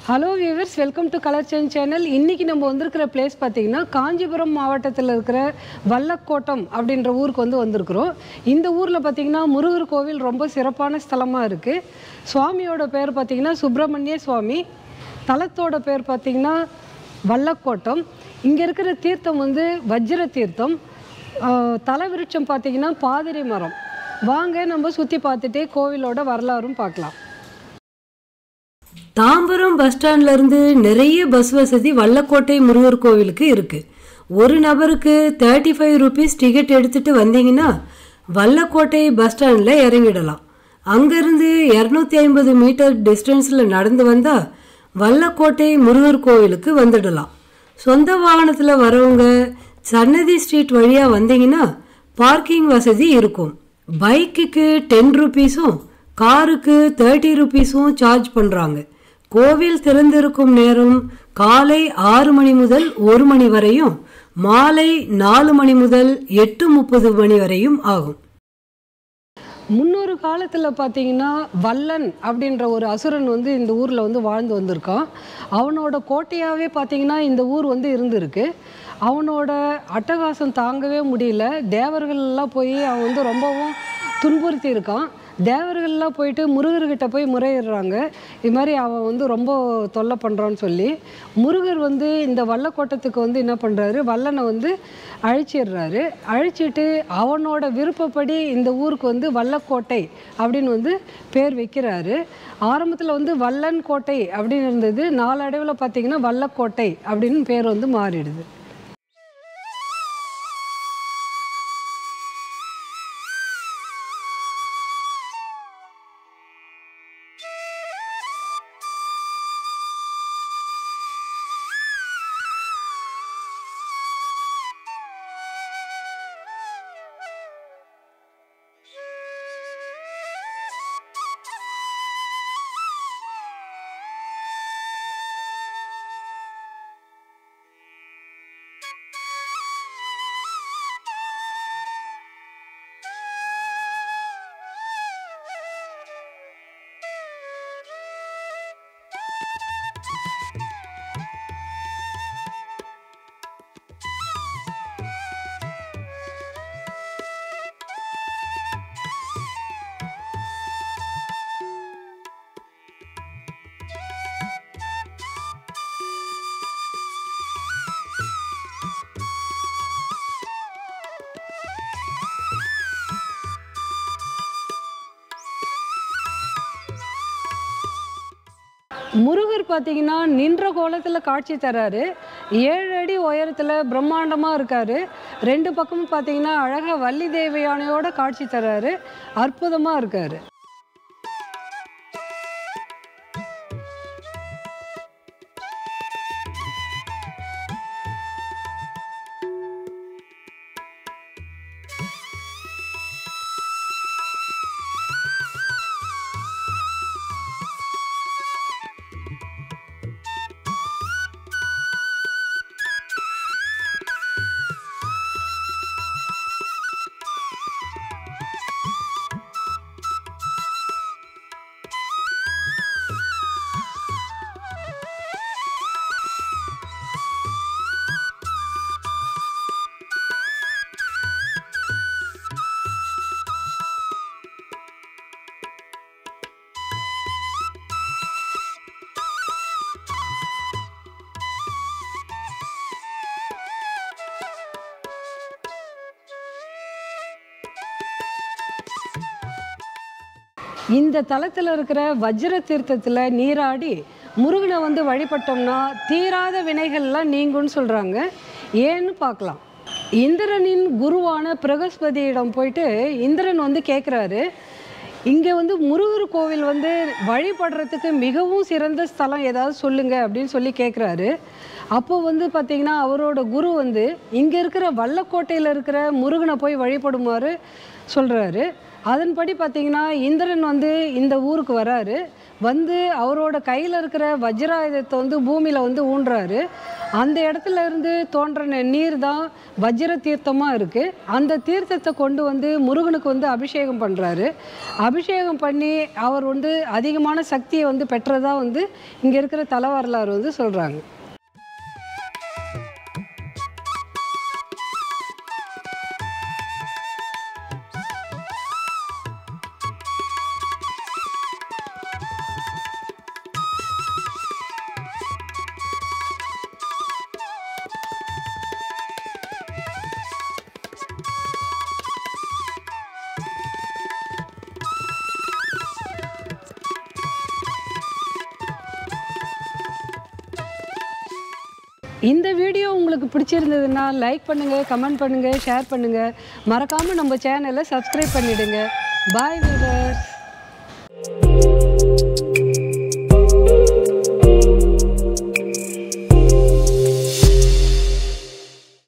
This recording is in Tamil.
Hello viewers, welcome to colour change channel. இன்றைக்கி நம்ம வந்திருக்கிற பிளேஸ் பார்த்திங்கன்னா காஞ்சிபுரம் மாவட்டத்தில் இருக்கிற வல்லக்கோட்டம் அப்படின்ற ஊருக்கு வந்திருக்கிறோம். இந்த ஊரில் பார்த்திங்கன்னா முருகர் கோவில் ரொம்ப சிறப்பான ஸ்தலமாக இருக்குது. சுவாமியோட பேர் பார்த்திங்கன்னா சுப்பிரமணிய சுவாமி. தலத்தோட பேர் பார்த்திங்கன்னா வல்லக்கோட்டம். இங்கே இருக்கிற தீர்த்தம் வஜ்ர தீர்த்தம். தலவிருட்சம் பார்த்திங்கன்னா பாதிரி மரம். வாங்க நம்ம சுற்றி பார்த்துட்டே கோவிலோட வரலாறும் பார்க்கலாம். தாம்பரம் பஸ் ஸ்டாண்ட்லேருந்து நிறைய பஸ் வசதி வல்லக்கோட்டை முருகர் கோவிலுக்கு இருக்குது. ஒரு நபருக்கு 35 ரூபீஸ் டிக்கெட் எடுத்துகிட்டு வந்தீங்கன்னா வல்லக்கோட்டை பஸ் ஸ்டாண்டில் இறங்கிடலாம். அங்கேருந்து 250 மீட்டர் டிஸ்டன்ஸில் நடந்து வந்தால் வல்லக்கோட்டை முருகர் கோவிலுக்கு வந்துடலாம். சொந்த வாகனத்தில் வரவங்க சன்னதி ஸ்ட்ரீட் வழியாக வந்தீங்கன்னா பார்க்கிங் வசதி இருக்கும். பைக்குக்கு 10 ரூபீஸும் காருக்கு 30 ரூபீஸும் சார்ஜ் பண்ணுறாங்க. கோவில் திறந்திருக்கும் நேரம் காலை 6 மணி முதல் 1 மணி வரையும், மாலை 4 மணி முதல் 8:30 மணி வரையும் ஆகும். முன்னொரு காலத்தில் பார்த்தீங்கன்னா வல்லன் அப்படின்ற ஒரு அசுரன் இந்த ஊரில் வாழ்ந்து வந்திருக்கான். அவனோட கோட்டையாகவே பார்த்தீங்கன்னா இந்த ஊர் இருந்திருக்கு. அவனோட அட்டகாசம் தாங்கவே முடியல. தேவர்கள்லாம் போய் அவன் ரொம்பவும் துன்புறுத்தி இருக்கான். தேவர்கள்லாம் போயிட்டு முருகர்கிட்ட போய் முறையிடுறாங்க. இது மாதிரி அவன் ரொம்ப தொல்லை பண்ணுறான்னு சொல்லி. முருகர் இந்த வல்லக்கோட்டத்துக்கு என்ன பண்ணுறாரு, வல்லனை அழிச்சிடுறாரு. அழிச்சிட்டு அவனோட விருப்பப்படி இந்த ஊருக்கு வல்லக்கோட்டை அப்படின்னு பேர் வைக்கிறாரு. ஆரம்பத்தில் வல்லன் கோட்டை அப்படின்னு இருந்தது. நாளடைவில் பார்த்திங்கன்னா வல்லக்கோட்டை அப்படின்னு பேர் மாறிடுது. முருகர் பார்த்திங்கன்னா நின்ற கோலத்தில் காட்சி தர்றாரு. 7 அடி உயரத்தில் பிரம்மாண்டமாக இருக்கார். 2 பக்கமும் பார்த்திங்கன்னா அழகாக வள்ளி தேவி யானையோட காட்சி தர்றாரு. அற்புதமாக இருக்கார். இந்த தலத்தில் இருக்கிற வஜ்ர தீர்த்தத்தில் நீராடி முருகனை வழிபட்டோம்னா தீராத வினைகள்லாம் நீங்கும்னு சொல்கிறாங்க. ஏன்னு பார்க்கலாம். இந்திரனின் குருவான பிரகஸ்பதியிடம் போயிட்டு இந்திரன் கேட்குறாரு, இங்கே முருகர் கோவில் வழிபடுறதுக்கு மிகவும் சிறந்த ஸ்தலம் ஏதாவது சொல்லுங்க அப்படின்னு சொல்லி கேட்குறாரு. அப்போ பார்த்திங்கன்னா அவரோட குரு இங்கே இருக்கிற வல்லக்கோட்டையில் இருக்கிற முருகனை போய் வழிபடுமாறு சொல்கிறாரு. அதன்படி பார்த்திங்கன்னா இந்திரன் இந்த ஊருக்கு வராரு. வந்து அவரோட கையில் இருக்கிற வஜ்ராயுதத்தை வந்து பூமியில் வந்து ஊன்றாரு. அந்த இடத்துல இருந்து தோன்றின நீர் தான் வஜ்ர தீர்த்தமாக இருக்குது. அந்த தீர்த்தத்தை கொண்டு வந்து முருகனுக்கு வந்து அபிஷேகம் பண்ணுறாரு. அபிஷேகம் பண்ணி அவர் வந்து அதிகமான சக்தியை வந்து பெற்றதாக வந்து இங்கே இருக்கிற தல வரலாறு வந்து சொல்கிறாங்க. இந்த வீடியோ உங்களுக்கு பிடிச்சிருந்ததுன்னா லைக் பண்ணுங்கள், கமெண்ட் பண்ணுங்கள், ஷேர் பண்ணுங்கள். மறக்காமல் நம்ம சேனலை சப்ஸ்கிரைப் பண்ணிவிடுங்க. பாய் வியூவர்ஸ்.